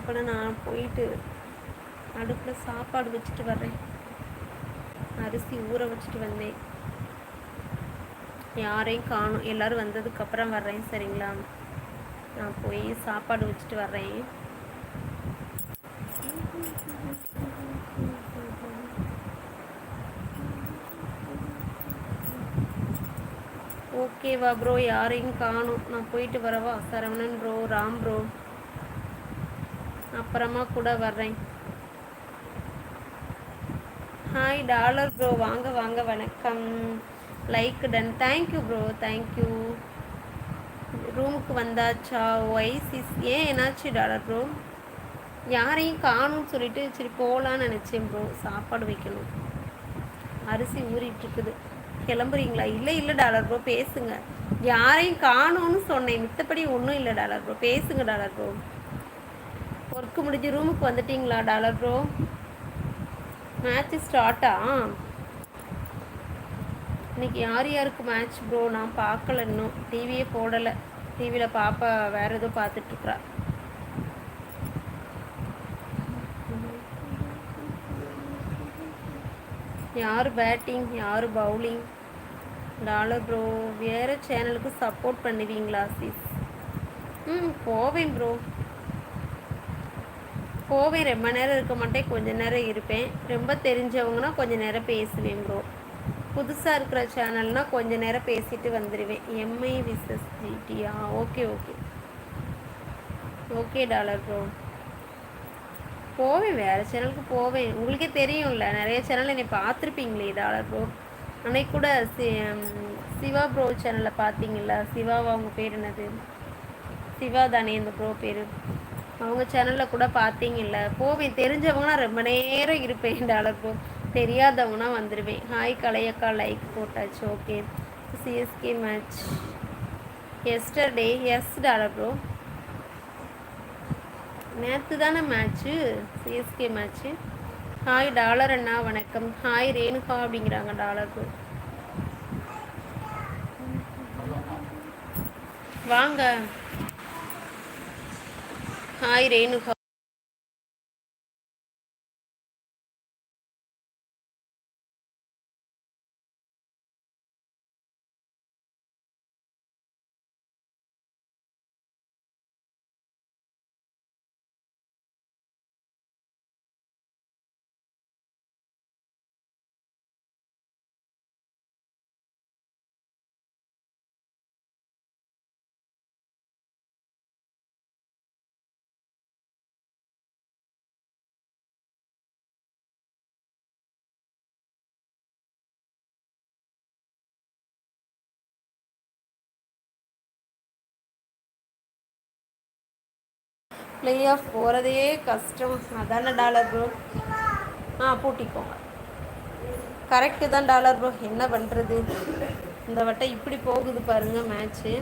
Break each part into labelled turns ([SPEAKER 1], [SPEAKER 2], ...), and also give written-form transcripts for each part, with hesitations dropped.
[SPEAKER 1] அப்போனா நான் போயிட்டு அடுப்பில் சாப்பாடு வச்சுட்டு வர்றேன். அரிசி ஊற வச்சுட்டு வந்தேன். யாரையும் காணும், எல்லோரும் வந்ததுக்கப்புறம் வர்றேன். சரிங்களா, நான் போய் சாப்பாடு வச்சுட்டு வர்றேன். ஓகேவா ப்ரோ? யாரையும் காணும், நான் போயிட்டு வரவா? சரவணன் ப்ரோ, ராம் ப்ரோ, அப்புறமா கூட வர்றேன். ஹாய் டாலர் ப்ரோ, வாங்க வாங்க, வணக்கம். லைக் டன், தேங்க்யூ ப்ரோ, தேங்க்யூ. ரூமுக்கு வந்தாச்சா? ஒய்சிஸ் ஏன் என்னாச்சு டாலர் ப்ரோ? யாரையும் காணும்னு சொல்லிட்டு சரி போகலான்னு நினச்சேன் ப்ரோ. சாப்பாடு வைக்கணும், அரிசி ஊறிட்டுருக்குது. கிளம்புறீங்களா? இல்லை இல்லை டாலர் ப்ரோ, பேசுங்க. யாரையும் காணும்னு சொன்னேன், மித்தபடி ஒன்றும் இல்லை டாலர் ப்ரோ. பேசுங்க டாலர் ப்ரோ. ஒர்க்கு முடிஞ்சு ரூமுக்கு வந்துட்டீங்களா டாலர் ப்ரோ? மேட்ச் ஸ்டார்ட்டா? இன்னைக்கு யார் யாருக்கு மேட்ச் ப்ரோ? நான் பார்க்கல, இன்னும் டிவியே போடலை. டிவியில் பாப்பா வேறு ஏதோ பார்த்துட்ருக்குறா. யார் பேட்டிங், யார் பவுலிங் டாலர் ப்ரோ? வேறு சேனலுக்கு சப்போர்ட் பண்ணுவீங்களா சிஸ்? போவேன் ப்ரோ, போவேன். ரொம்ப நேரம் இருக்க மாட்டேன், கொஞ்சம் நேரம் இருப்பேன். ரொம்ப தெரிஞ்சவங்கன்னா கொஞ்சம் நேரம் பேசுவேன் ப்ரோ. புதுசாக இருக்கிற சேனல்னால் கொஞ்சம் நேரம் பேசிட்டு வந்துடுவேன். எம்ஐ விசஸ் ஜிடியா? Okay okay okay dollar bro, போவேன். வேறு சேனலுக்கு போவேன். உங்களுக்கே தெரியும்ல, நிறைய சேனல் என்னை பார்த்துருப்பீங்களே டாலர் ப்ரோ. அன்னைக்கு கூட சிவா ப்ரோ சேனலில் பார்த்தீங்களா? சிவாவா அவங்க பேர் என்னது? சிவா தானே அந்த ப்ரோ பேர். அவங்க சேனலில் கூட பார்த்தீங்கல்ல. போவேன், தெரிஞ்சவங்கன்னா ரொம்ப நேரம் இருப்பேன் டாலர் ப்ரோ. தெரியாதவங்கன்னா வந்துடுவேன். ஹாய் கலையக்கா, லைக் போட்டாச்சு. Okay. CSK match yesterday? Yes dollar bro, நேற்று தானே match, CSK match. Hi dollar அண்ணா, வணக்கம். ஹாய் ரேணுகா அப்படிங்கிறாங்க டாலர் ப்ரோ. வாங்க. ஹாய் ரேணுகா. ப்ளே ஆஃப் போகிறதே கஷ்டம், அதானே டாலர் ப்ரோ? பூட்டிக்கோங்க. கரெக்டு தான் டாலர் ப்ரோ, என்ன பண்ணுறது, இந்த வட்டம் இப்படி போகுது பாருங்கள் மேட்ச்சு.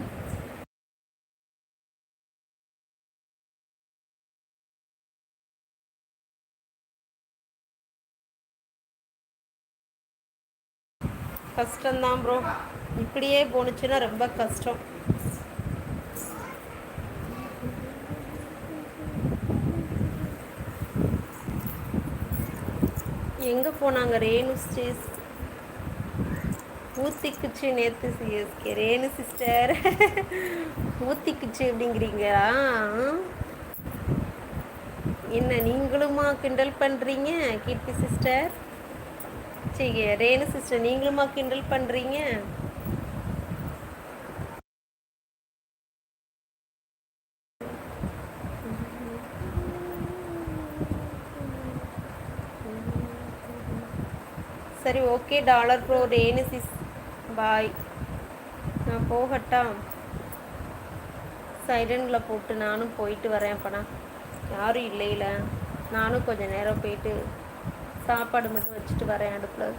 [SPEAKER 1] கஷ்டம்தான் ப்ரோ, இப்படியே போணுச்சுன்னா ரொம்ப கஷ்டம். எங்கே போனாங்க ரேணு ஸ்டேஸ்? ஊத்திக்குச்சு நேற்று சிஎஸ்கே. ரேணு சிஸ்டர் ஊத்திக்குச்சு அப்படிங்கிறீங்களா? என்ன நீங்களுமா கிண்டல் பண்ணுறீங்க கீர்த்தி சிஸ்டர்? சரி ரேணு சிஸ்டர், நீங்களுமா கிண்டல் பண்ணுறீங்க? சரி okay dollar bro. Renu sis bye, நான் போகட்டா? சைலண்டில் போட்டு நானும் போயிட்டு வரேன். அப்போனா யாரும் இல்லையில, நானும் கொஞ்சம் நேரம் போயிட்டு சாப்பாடு மட்டும் வச்சுட்டு வரேன் அடுப்பில்.